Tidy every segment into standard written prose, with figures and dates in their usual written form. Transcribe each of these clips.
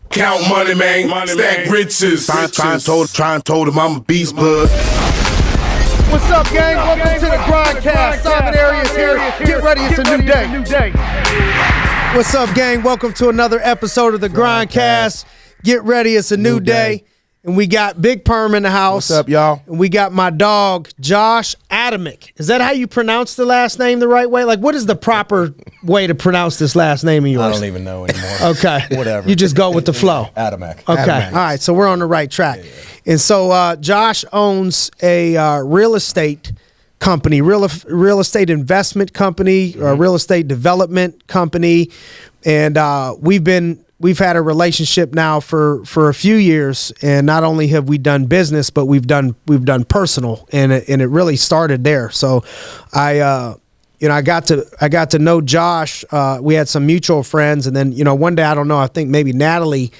Count money, man. Stack riches. Try and told him I'm a beast, bud. What's up, gang? Welcome to the G.R.I.N.D. Simon Arias here. Get ready, it's a new day. What's up, gang? Welcome to another episode of the G.R.I.N.D. Get ready, it's a new day. And we got Big Perm in the house. What's up, y'all? And we got my dog, Josh Adamek. Is that how you pronounce the last name the right way? Like, what is the proper way to pronounce this last name of yours? I don't even know anymore. Okay. Whatever. You just go with the flow. Adamek. Okay. Adamek. All right. So we're on the right track. Yeah. And so Josh owns a real estate company, real estate investment company, real estate development company. And we've had a relationship now for a few years, and not only have we done business, but we've done personal, and it really started there. So I got to know Josh. We had some mutual friends, and then one day, I don't know, I think maybe Natalie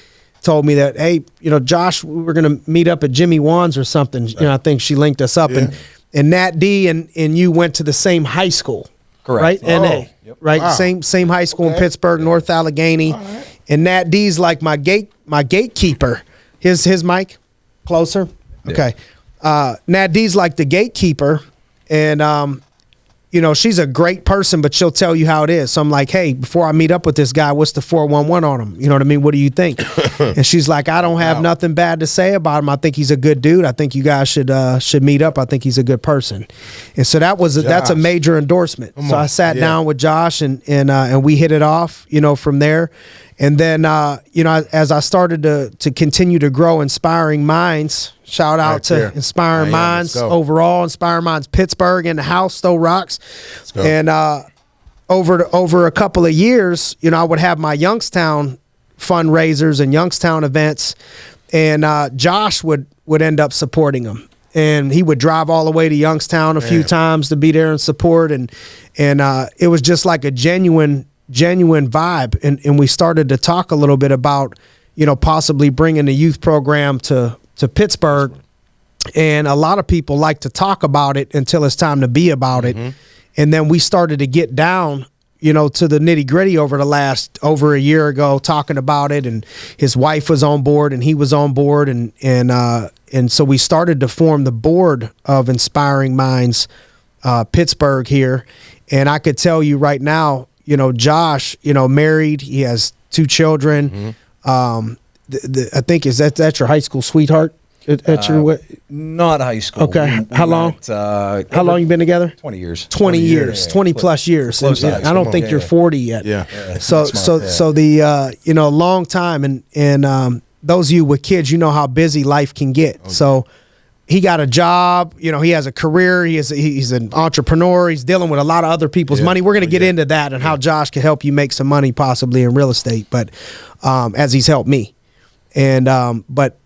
told me that, hey, Josh, we're gonna meet up at Jimmy Wan's or something. Right. I think she linked us up, and Nat D and you went to the same high school. Correct. Right? NA. Yep. Right? Wow. Same high school in Pittsburgh, North Allegheny. Right. And Nat D's like my gatekeeper. His mic closer. Yeah. Okay. Nat D's like the gatekeeper, and she's a great person, but she'll tell you how it is. So I'm like, hey, before I meet up with this guy, what's the 411 on him? You know what I mean? What do you think? And she's like, I don't have nothing bad to say about him. I think he's a good dude. I think you guys should meet up. I think he's a good person. And so that's a major endorsement. So I sat down with Josh and we hit it off, from there. And then, as I started to continue to grow Inspiring Minds, shout out to Inspiring Minds overall, Inspiring Minds Pittsburgh in the house, still rocks. And over a couple of years, I would have my Youngstown fundraisers and Youngstown events, and Josh would end up supporting them. And he would drive all the way to Youngstown a few times to be there and support, and it was just like a genuine vibe, and we started to talk a little bit about possibly bringing the youth program to Pittsburgh. And a lot of people like to talk about it until it's time to be about it, and then we started to get down to the nitty-gritty over a year ago, talking about it, and his wife was on board and he was on board, and so we started to form the board of Inspiring Minds Pittsburgh here. And I could tell you right now, Josh, married, he has 2 children. I think that's your high school sweetheart? Not high school. Okay. How long? How long you been together? 20 years. 20 years. 20 plus years. I don't think you're 40 yet. Yeah. So the long time, and those of you with kids, how busy life can get. Okay. So he got a job, he has a career, he's an entrepreneur, he's dealing with a lot of other people's money. We're going to get into that and how Josh can help you make some money possibly in real estate, but as he's helped me. And but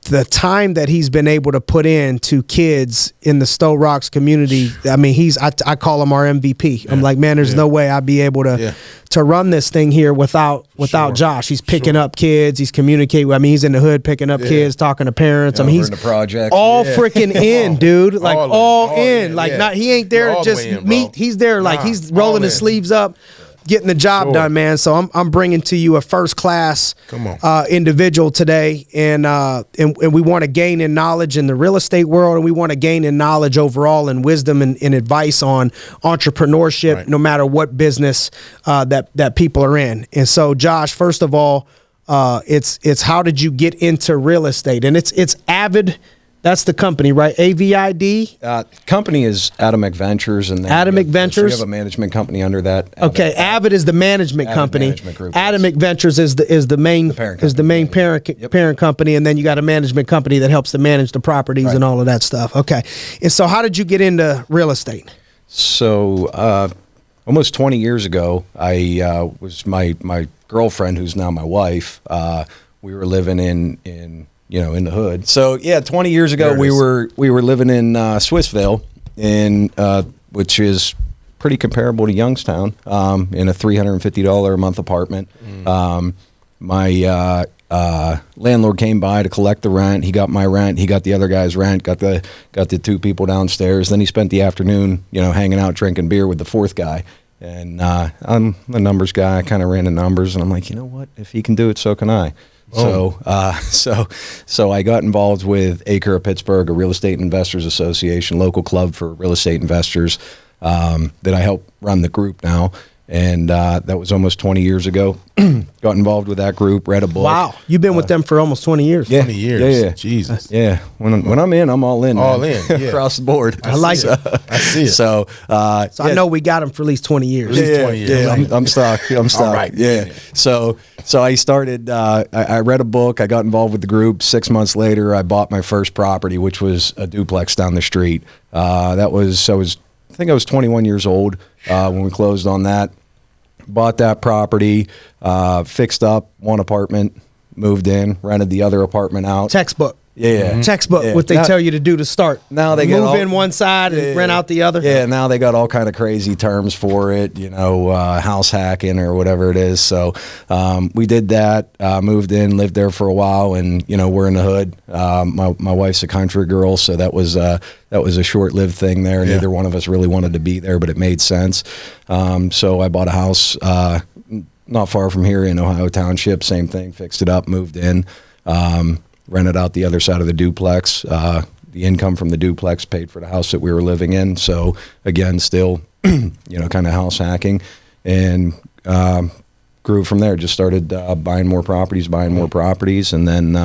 the time that he's been able to put into kids in the Stowe Rocks community, I mean, I call him our MVP. I'm like, man, there's no way I'd be able to run this thing here without Josh. He's picking up kids, he's communicating. I mean, he's in the hood picking up kids, talking to parents. I mean, he's in the project. All freaking in, dude. Like all in. Like not he ain't there to just meet. He's there like he's rolling his sleeves up, getting the job done, man. So I'm bringing to you a first class individual today, and we want to gain in knowledge in the real estate world, and we want to gain in knowledge overall and wisdom and advice on entrepreneurship, no matter what business that people are in. And so, Josh, first of all, it's how did you get into real estate? And it's Avid. That's the company, right? AVID? Company is Adamek Ventures. And Adamek Ventures? We have a management company under that. Okay, Avid is the management company. Management group, Adamek Ventures is the main parent company, and then you got a management company that helps to manage the properties and all of that stuff. Okay, and so how did you get into real estate? So almost 20 years ago, I was my girlfriend, who's now my wife. We were living in the hood. So 20 years ago we were living in Swissvale, which is pretty comparable to Youngstown, in a $350 a month apartment. My landlord came by to collect the rent. He got my rent. He got the other guy's rent. Got the 2 people downstairs. Then he spent the afternoon, hanging out, drinking beer with the 4th guy. And I'm a numbers guy. I kind of ran the numbers, and I'm like, you know what? If he can do it, so can I. So I got involved with Acre of Pittsburgh, a real estate investors association, local club for real estate investors, that I help run the group now. And that was almost 20 years ago. Got involved with that group, read a book. Wow. You've been with them for almost 20 years. Yeah, 20 years. Yeah. Jesus. Yeah. When I'm in, I'm all in. All man. in, yeah. Across the board. I like it. I see it. So, I know we got him for at least 20 years. least 20 years. Yeah, Right. I'm stuck. I'm stuck. All right. Yeah. So I started. I read a book. I got involved with the group. 6 months later, I bought my first property, which was a duplex down the street. I think I was 21 years old when we closed on that. Bought that property, fixed up one apartment, moved in, rented the other apartment out. Textbook. Yeah. Textbook, Yeah. what they Now- tell you to do to start. Now they move get in one side and rent out the other. Yeah, now they got all kind of crazy terms for it, house hacking or whatever it is. So we did that, moved in, lived there for a while, and we're in the hood. My wife's a country girl, so that was a short-lived thing there. Yeah. Neither one of us really wanted to be there, but it made sense. So I bought a house not far from here in Ohio Township. Same thing, fixed it up, moved in. Rented out the other side of the duplex. The income from the duplex paid for the house that we were living in. So again, still, kind of house hacking, and grew from there. Just started buying more properties, and then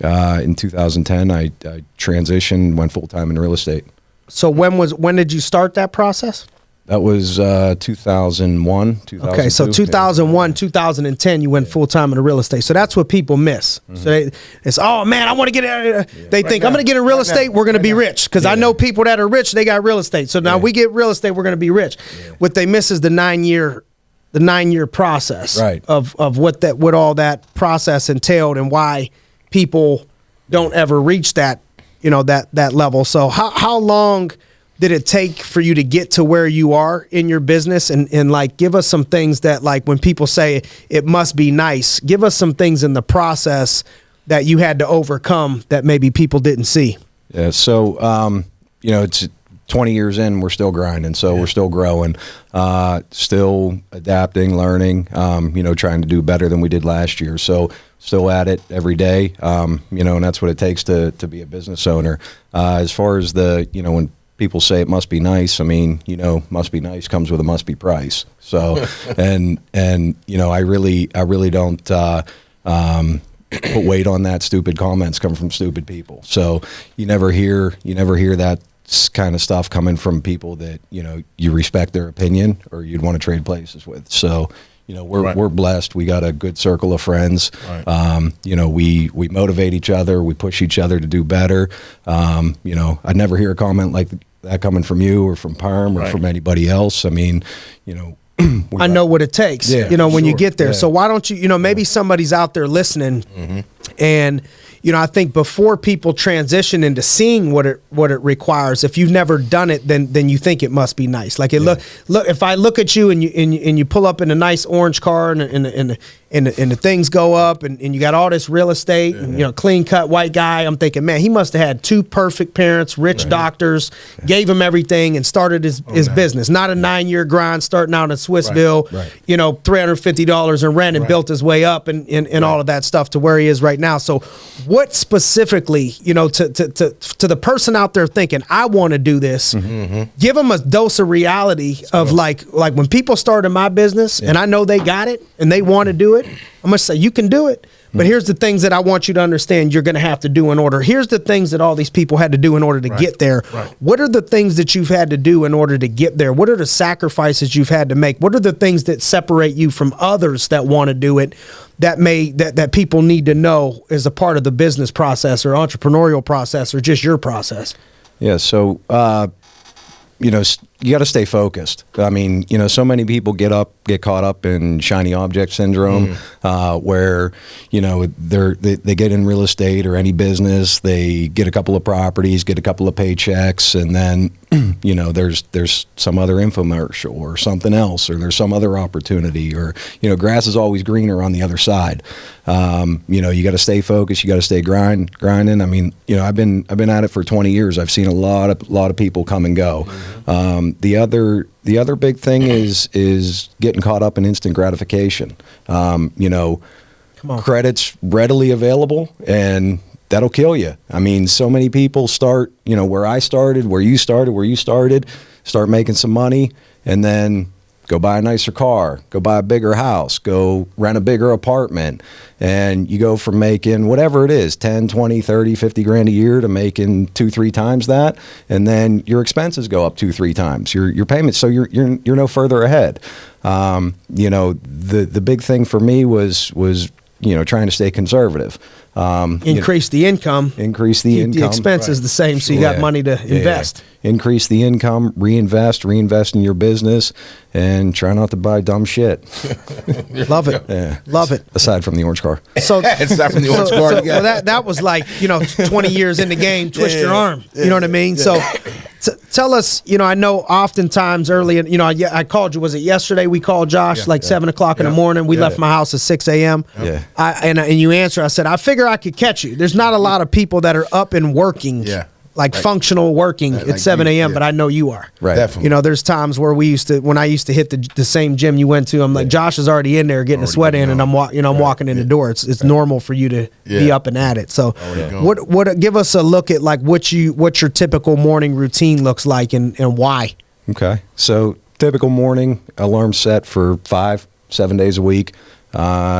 in 2010, I transitioned, went full time in real estate. So when did you start that process? That was 2001, 2002. Okay, so 2001, 2010, you went full time into real estate. So that's what people miss. So it's, oh man, I want to get in. They think I'm going to get in real estate. We're going to be rich, because I know people that are rich. They got real estate. So now we get real estate. We're going to be rich. What they miss is the 9-year process, Right. of what all that process entailed, and why people don't ever reach that that level. So how long did it take for you to get to where you are in your business? And like, give us some things that, like, when people say it must be nice, give us some things in the process that you had to overcome that maybe people didn't see. Yeah. So, it's 20 years in, we're still grinding. So we're still growing, still adapting, learning, trying to do better than we did last year. So still at it every day, and that's what it takes to be a business owner. As far as when people say it must be nice, I mean, must be nice comes with a must be price. So, and I really don't put weight on that. Stupid comments come from stupid people. So you never hear that kind of stuff coming from people that, you respect their opinion or you'd want to trade places with. So, we're blessed. We got a good circle of friends. Right. We motivate each other. We push each other to do better. I never hear a comment like that coming from you or from Parm or from anybody else. I mean, I know what it takes, when you get there. Yeah. So why don't you, maybe somebody's out there listening, and, I think before people transition into seeing what it requires, if you've never done it, then you think it must be nice. Like look, if I look at you and you pull up in a nice orange car and the things go up and you got all this real estate and clean cut white guy, I'm thinking, man, he must have had two perfect parents, rich doctors, gave him everything and started his business. Not a 9-year grind starting out in Swissville, $350 in rent and built his way up and all of that stuff to where he is right now. So what specifically, to the person out there thinking, I want to do this, give them a dose of reality of like when people start in my business and I know they got it and they want to do it, I'm going to say, you can do it. But here's the things that I want you to understand you're going to have to do in order. Here's the things that all these people had to do in order to get there. Right. What are the things that you've had to do in order to get there? What are the sacrifices you've had to make? What are the things that separate you from others that want to do it that people need to know as a part of the business process or entrepreneurial process or just your process? Yeah. So, you got to stay focused. I mean, so many people get caught up in shiny object syndrome, where, they get in real estate or any business, they get a couple of properties, get a couple of paychecks, and then, there's some other infomercial or something else, or there's some other opportunity, or, grass is always greener on the other side. You got to stay focused. You got to stay grinding. I mean, I've been at it for 20 years. I've seen a lot of people come and go. The other big thing is getting caught up in instant gratification. credit's readily available, and that'll kill you. I mean, so many people start, where I started, where you started, start making some money, and then go buy a nicer car, go buy a bigger house, go rent a bigger apartment. And you go from making whatever it is, 10, 20, 30, 50 grand a year to making 2-3 times that. And then your expenses go up 2-3 times, your payments. So you're no further ahead. The big thing for me was trying to stay conservative. Increase the income. Keep the expenses the same, so you got money to invest. Increase the income, reinvest in your business, and try not to buy dumb shit. Love it. Yeah. Love it. Aside from the orange car. So aside from the orange car, that was like 20 years in the game. Twist your arm. You know what I mean? So tell us. I know oftentimes early. I called you. Was it yesterday? We called Josh 7 o'clock in the morning. We left my house at 6 a.m. Yeah. And you answer. I said, I figure I could catch you. There's not a lot of people that are up and working. Yeah. Functional working at 7 a.m., but I know you are. Right. Definitely. There's times where when I used to hit the same gym you went to, I'm like, Josh is already in there getting a sweat in, and I'm walking in the door. It's normal for you to be up and at it. So, what give us a look at what your typical morning routine looks like and why? Okay. So typical morning alarm set for 5-7 days a week.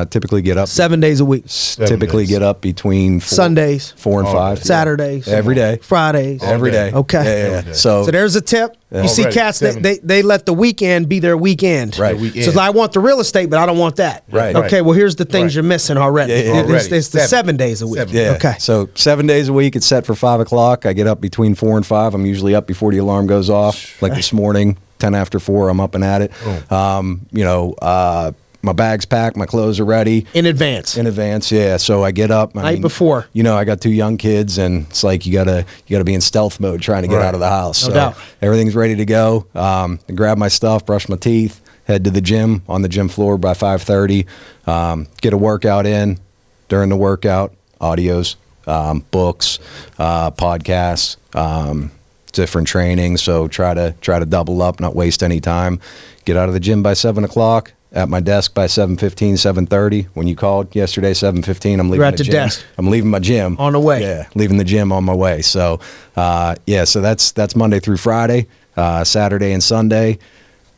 Typically get up 7 days a week. Typically get up between Sundays, 4 and 5, Saturdays, every day, Fridays, every day. Okay. Yeah. So there's a tip. You see cats they let the weekend be their weekend. Right. So I want the real estate, but I don't want that. Right. Okay. Well, here's the things you're missing already. It's the 7 days a week. Yeah. Okay. So 7 days a week. It's set for 5 o'clock. I get up between 4 and 5. I'm usually up before the alarm goes off. Like this morning, 10 after 4. I'm up and at it. My bag's packed, my clothes are ready. In advance, yeah. So I get up. Night before. I got 2 young kids, and it's like you gotta be in stealth mode trying to get out of the house. No doubt. Everything's ready to go. Grab my stuff, brush my teeth, head to the gym on the gym floor by 5:30. Get a workout in. During the workout, audios, books, podcasts, different training. So try to double up, not waste any time. Get out of the gym by 7 o'clock. At my desk by 7:15, 7:30. When you called yesterday, 7:15, I'm leaving You're at the the gym. desk. I'm leaving my gym. On the way. Yeah, leaving the gym on my way. So, so that's Monday through Friday. Saturday and Sunday,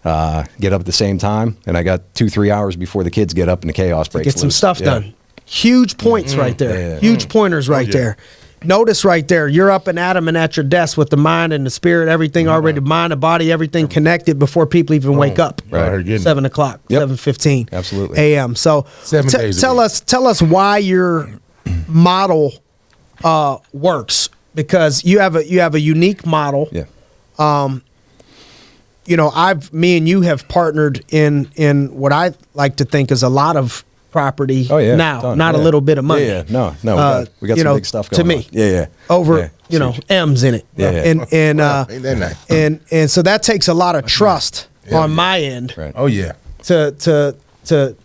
get up at the same time. And I got 2-3 hours before the kids get up and the chaos breaks Get some loose. stuff done. Huge points right there. Yeah. Huge pointers right there. Notice right there, you're up and at them and at your desk with the mind and the spirit, everything already, mind, the body, everything connected before people even wake up. Right. 7 o'clock, 7:15 Absolutely. a.m. So 7 days a tell us why your model works, because you have a unique model. Yeah. Me and you have partnered in what I like to think is a lot of property now, Done. not a little bit of money. Yeah. No. We got some big stuff going to me. on. Yeah. Over, M's in it. Yeah. Ain't that nice? And so that takes a lot of trust on my end Right. Oh yeah. to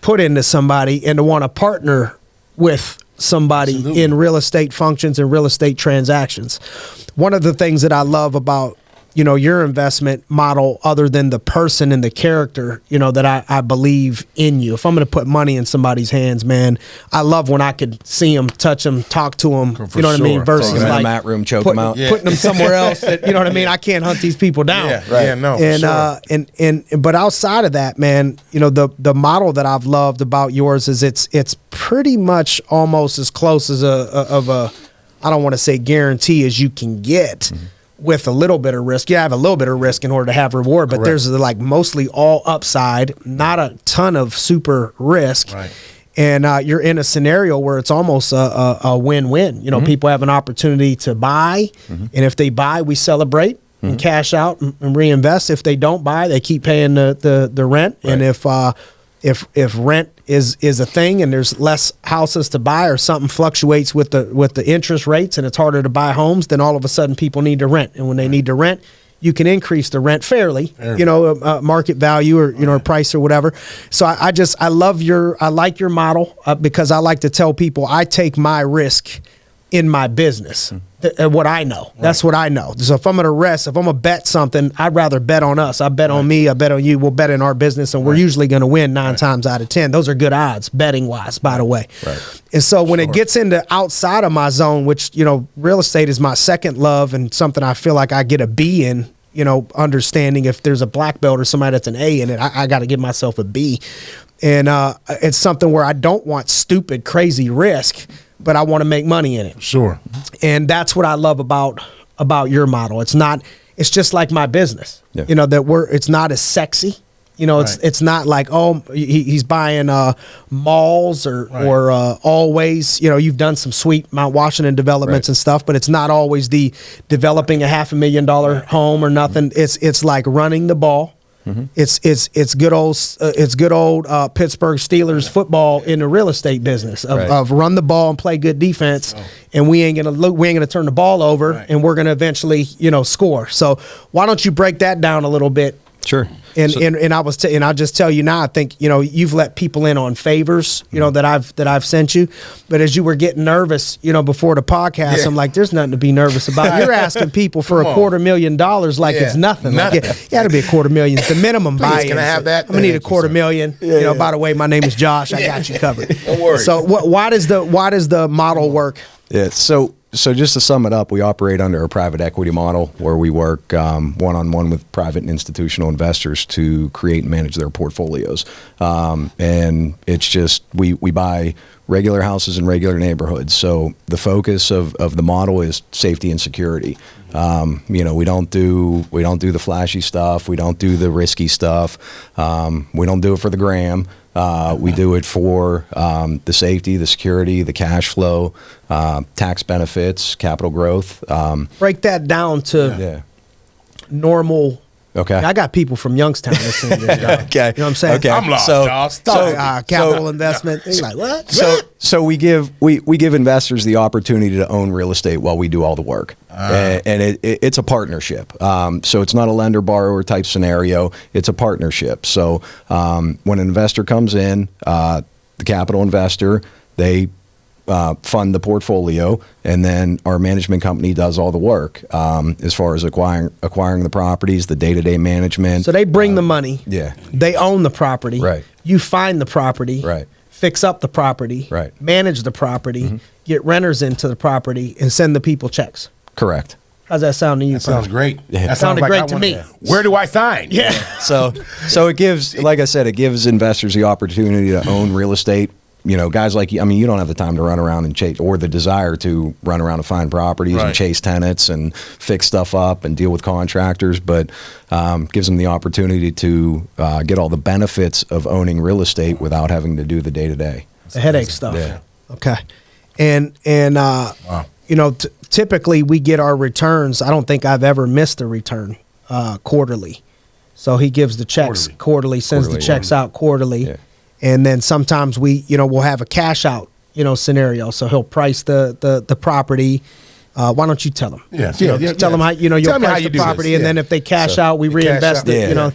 put into somebody and to want to partner with somebody in real estate functions and real estate transactions. One of the things that I love about your investment model, other than the person and the character, that I believe in you. If I'm going to put money in somebody's hands, man, I love when I could see them, touch them, talk to them. You know what I mean? Versus Throw them in like the mat room, choke them out. putting them somewhere else. That, you know what I mean? I can't hunt these people down. Yeah. Right. Yeah. No. And but outside of that, man, the model that I've loved about yours is it's pretty much almost as close as a I don't want to say guarantee as you can get. Mm-hmm. With a little bit of risk. I have a little bit of risk in order to have reward, but there's like mostly all upside, not a ton of super risk. Right. And you're in a scenario where it's almost a win-win. People have an opportunity to buy, and if they buy, we celebrate and cash out and reinvest. If they don't buy, they keep paying the rent. Right. And if rent is a thing and there's less houses to buy, or something fluctuates with the interest rates and it's harder to buy homes, then all of a sudden people need to rent. And when they need to rent, you can increase the rent fairly, market value or price or whatever. So I like your model because I like to tell people I take my risk in my business. what I know. That's what I know. So if I'm gonna rest, if I'm gonna bet something, I'd rather bet on us. I bet on me. I bet on you. We'll bet in our business, and we're usually gonna win 9 times out of 10. Those are good odds, betting wise, by the way. Right. And so when it gets into outside of my zone, which real estate is my second love and something I feel like I get a B in. Understanding if there's a black belt or somebody that's an A in it, I got to give myself a B. And it's something where I don't want stupid, crazy risk, but I want to make money in it. Sure. And that's what I love about your model. It's just like my business. Yeah. It's not as sexy. It's not like, he's buying malls or always, you've done some sweet Mount Washington developments and stuff, but it's not always the developing a $500,000 home or nothing. It's like running the ball. Mm-hmm. It's good old Pittsburgh Steelers football in the real estate business of run the ball and play good defense, and we ain't gonna turn the ball over, and we're gonna eventually score. So why don't you break that down a little bit? Sure. And I'll just tell you now, I think you've let people in on favors that I've sent you, but as you were getting nervous before the podcast, I'm like, there's nothing to be nervous about. You're asking people for $250,000 like it's nothing. Like, it'll be $250,000. It's the minimum buy-in. Can I have that? I'm gonna need $250,000. By the way, my name is Josh. I got you covered. Don't worry. So why does the model work? Yeah. So just to sum it up, we operate under a private equity model where we work one-on-one with private and institutional investors to create and manage their portfolios. And it's just we buy regular houses in regular neighborhoods. So the focus of the model is safety and security. We don't do the flashy stuff. We don't do the risky stuff. We don't do it for the gram. We do it for the safety, the security, the cash flow, tax benefits, capital growth. Break that down to normal. Okay. I got people from Youngstown listening to this. Okay. You know what I'm saying? Okay. I'm lost, capital investment. They're like, what? So we give investors the opportunity to own real estate while we do all the work, and it's a partnership. So it's not a lender borrower type scenario. It's a partnership. So when an investor comes in, the capital investor, they fund the portfolio, and then our management company does all the work as far as acquiring the properties, the day-to-day management. So they bring the money. Yeah. They own the property. Right. You find the property. Right. Fix up the property. Right. Manage the property. Get renters into the property and send the people checks. Correct. How's that sound to you? That sounds great. Yeah. That Sounded sounds great I to wanna- me. Where do I sign? Yeah. So it gives, like I said, it gives investors the opportunity to own real estate. Guys like you, you don't have the time to run around and chase, or the desire to run around and find properties and chase tenants and fix stuff up and deal with contractors, but gives them the opportunity to get all the benefits of owning real estate without having to do the day-to-day. The headache stuff. Yeah. Okay. And typically we get our returns. I don't think I've ever missed a return quarterly. So he gives the checks quarterly, sends the checks out quarterly. Yeah. And then sometimes we'll have a cash out, scenario. So he'll price the property. Why don't you tell them? Tell them how you'll price the property, and then if they cash out, we reinvest it.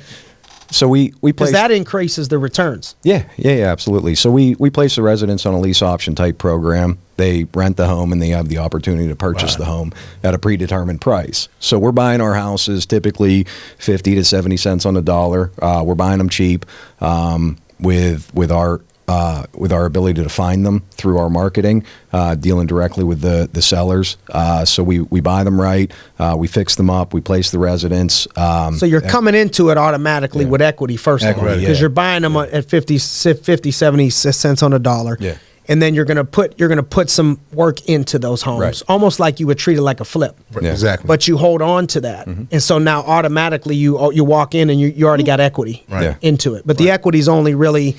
So we place, because that increases the returns. Yeah, absolutely. So we place the residents on a lease option type program. They rent the home and they have the opportunity to purchase the home at a predetermined price. So we're buying our houses typically 50 to 70 cents on the dollar. We're buying them cheap with our ability to find them through our marketing, dealing directly with the sellers. So we buy them right, we fix them up, we place the residents. So you're coming into it automatically with equity first of all, because you're buying them at 50, 70 cents on the dollar. Yeah. And then you're gonna put some work into those homes, almost like you would treat it like a flip. Yeah. Exactly. But you hold on to that, and so now automatically you walk in and you already got equity into it. But the equity is only really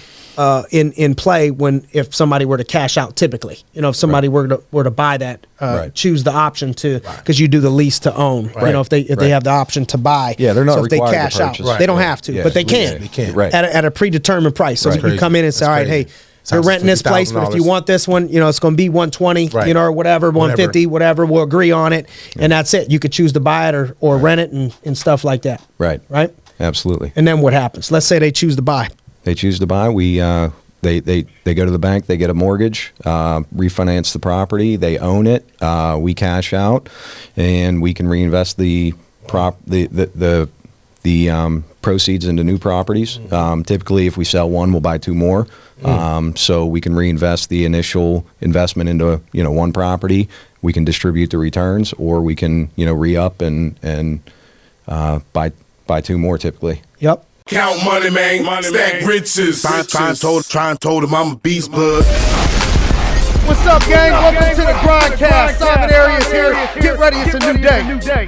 in play if somebody were to cash out. Typically, if somebody were to buy that, choose the option to, because you do the lease to own. If they have the option to buy, they're not so if they required to cash out, purchase. they don't have to, but they can. They can. Right. At a predetermined price. So you come in and say, all right, hey. You're renting this place, but if you want this one, it's going to be $120, or whatever, $150, whatever. We'll agree on it, and that's it. You could choose to buy it or rent it and stuff like that. Right. Right. Absolutely. And then what happens? Let's say they choose to buy. They choose to buy. We they go to the bank, they get a mortgage, refinance the property, they own it, we cash out, and we can reinvest the proceeds into new properties. Typically, if we sell one, we'll buy two more. So we can reinvest the initial investment into one property. We can distribute the returns, or we can re-up and buy two more typically. Yep. Count money, man. Stack riches. Try and told him I'm a beast, bud. What's up, gang? Welcome to the Grindcast. Simon Arias here. Get ready, it's a new day.